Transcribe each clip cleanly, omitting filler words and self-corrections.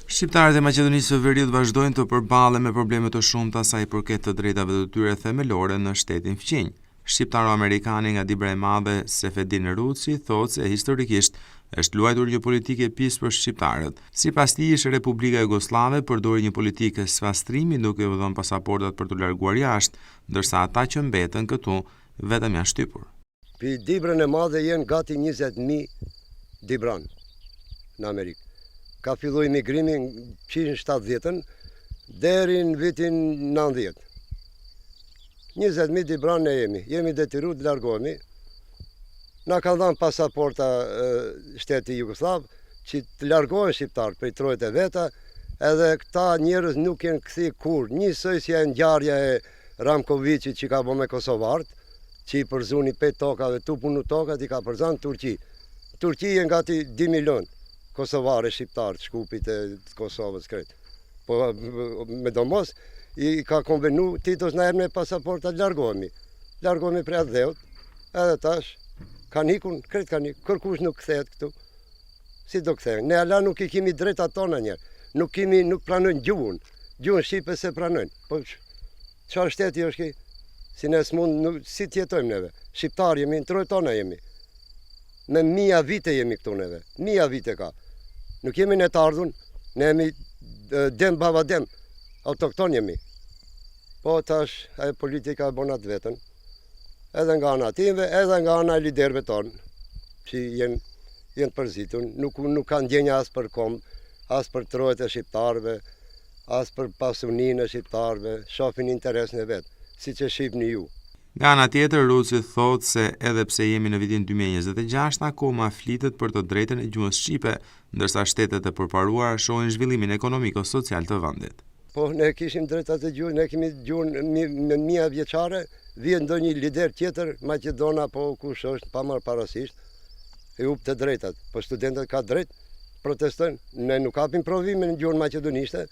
Shqiptarët e Maqedonisë së Veriut vazhdojnë të përballen me probleme të shumta sa i përket të drejtave të tyre themelore në shtetin fqinj. Shqiptaro-amerikani nga Dibra e Madhe Sefedin Ruci thotë se historikisht është luajtur një politikë e pisë për shqiptarët. Sipas tij, Republika Jugoslave përdori një politikë sfastrimi duke u dhënë pasaportat për të larguar jashtë, ndërsa ata që mbetën këtu vetëm janë shtypur. Pi Dibrën e Madhe janë gati 20.000 Dibran në Amerikë. Ka fillu imigrimi në 70-ën deri në vitin 90. 20.000 Dibran ne jemi detyru të largohemi. Na kanë dhënë pasaporta shteti Jugoslav që të largohen shqiptarët prej trojët e veta, edhe këta njerëz nuk janë kthi kur. Njësoj si janë ngjarja e Ramkovicit që ka bërë me kosovarët, që i përzuni 5 tokave, tu punu tokat i ka përzan Turqi. Turqi janë gati 2 milion kosovare shqiptarë, shkupit e Kosovës kretë. Po me domos i ka konvenu Titos na erë me pasaporta largohemi. Largohemi prej atë dheut, edhe tash kanë ikun, kretë kanë ikun, kërkush nuk kthehet këtu. Si do kthehen? Ne ala nuk i kemi drejta tona njerë, nuk pranojnë gjuhën shqipe se pranojnë. Po çfarë shteti është ki? Si ne s'mund, si tjetojmë neve? Shqiptarë jemi, në trojë tona jemi. Me 1000 vite jemi këtu neve, 1000 vite ka. Nuk jemi ne të ardhun, ne jemi dem baba dem, autokton jemi. Po tash, ajo politika e bonat vetën, edhe nga ana timve, edhe nga ana e liderëve tonë, që jenë përzitun, nuk kanë ndjenja as për kom, as për trojët e shqiptarëve, as për pasuninë e shqiptarëve, shohin interesin e vetë, si që shqipni ju. Nga ana tjetër, Ruci thotë se edhe pse jemi në vitin 2026, akoma flitet për të drejtën e gjuhës shqipe, ndërsa shtetet e përparuara shohin zhvillimin ekonomiko-social të vendit. Po ne kishim drejtat e gjuhës, ne kemi gjuhën me 1000 vjeçare, vjen ndonjë lider tjetër, Maqedona po kush është pa marrë parasysh, e up të drejtat. Po studentët ka drejt, protestojnë, ne nuk hapim provime në gjuhën maqedonishte,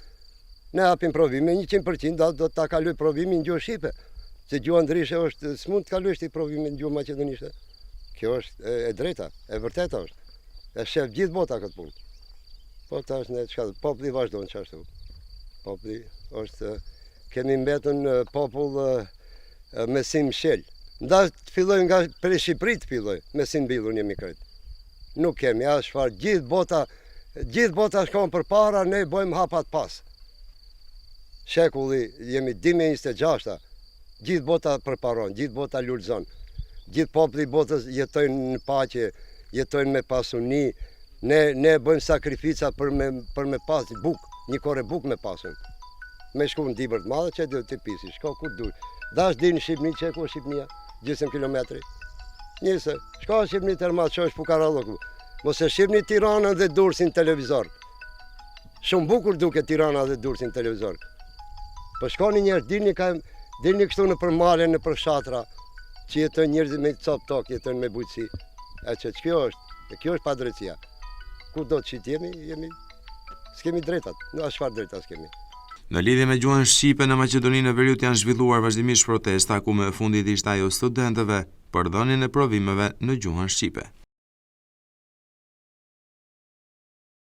ne hapim provime 100% do ta kaloj provimin në gjuhën shqipe. Se gjuha ndryshe është, s'mund të kalojsh ti provimin në gjuhë maqedonishte. Kjo është e drejta, e vërteta është. E shef gjithë bota këtë punë. Po tash ne çka, populli vazhdon çashtu. Populli është, kemi mbetën popull me sim shel. Ndas të filloj nga prej Shqipëri të filloj, me sim mbyllur jemi krejt. Nuk kemi as çfarë, gjithë bota shkon përpara, ne bëjmë hapat pas. Shekulli jemi 2026. Gjithë bota përparon, gjithë bota lulëzon, gjithë populli i botës jetojnë në paqe, jetojnë me pasuni, ne bëjmë sakrifica për me pas bukë, një kore bukë me pasun. Me shku në Dibër të Madhe që do të pisi, shko ku të dush. Dash di në Shqipni që e ku Shqipnia, gjysëm kilometri. Njëse, shko në Shqipni të rmatë, që është Pukaralloku. Mos e Shqipni Tiranën dhe Durrësin televizor. Shumë bukur duke Tirana dhe Durrësin televizor. Po shkoni njerë, dilni kështu në përmale, në përshatra, që jetojnë njerëzit me cop tokë, jetojnë me bujqësi. E që kjo është pa drejtësia. Ku do të qitë jemi, s'kemi drejtat, në ashfar drejta s'kemi. Në lidhje me gjuhën shqipe në Maqedoninë e Veriut janë zhvilluar vazhdimisht protesta, ku më fundit ishte ajo studentëve për dhënien e provimeve në gjuhën shqipe.